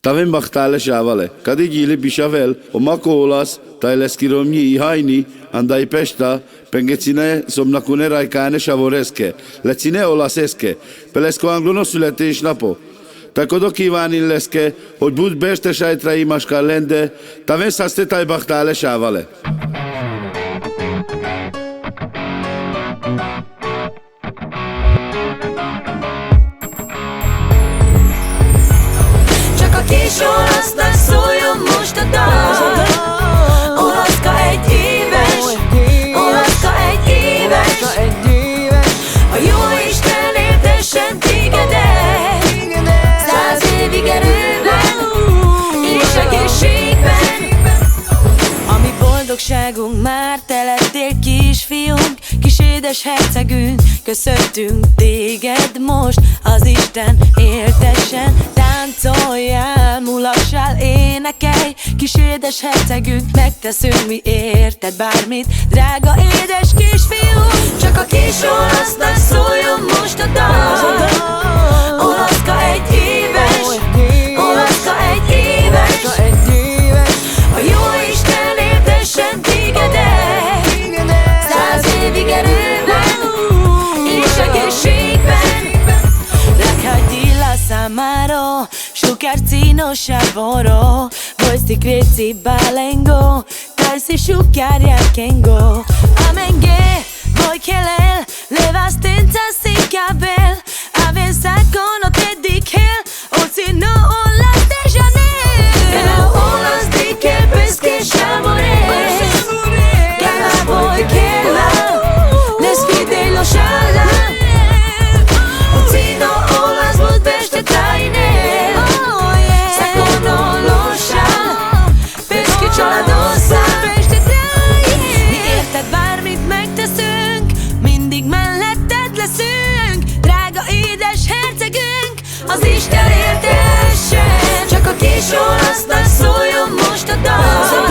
Tavem bachtale shavale. Kadi gili bishavel, o makolas, taileskiromni ihaini, andai pesta, pengecine somnakune raikane shavoreske, lecine olaseske, pelesko anglono születe és napo. Takodo kívánni leszke, hogy bud beste sajtrai maskal lende, tavem szaszte tajbachtale shavale. Kis olasznak szóljon most a dal. Olaszka egy éves, Olaszka egy éves. A Jóisten éltessen tégedet 100 évig erőben és egészségben. A mi boldogságunk már te lettél, kisfiunk, kis édes hercegünk. Köszöntünk téged most, az Isten éltessen. Táncoljál, mulassál, énekelj, kis édes hercegünk. Megteszünk mi érted bármit, drága édes kisfiú. Csak a kis olasznak szóljon most a dal. Olaszka egy éves, Olaszka egy éves. A Jóisten éltessen tégedet 100 évig erőben és egészségben. Raccattila Samaro, Sciucarcino Sciavoro, voi sti crezi balengo, calci sciucchiaria kengo. Amenge, voi che leva stenza si cabel, avenza con o te dikel, o si no o las de Chanel. O las dikel pesche Chamoré, che la voi che la, les fidelo shala. Mi érted bármit megteszünk, mindig melletted leszünk, drága édes hercegünk, az Isten éltessen. Csak a kis olasznak szóljon most a dal.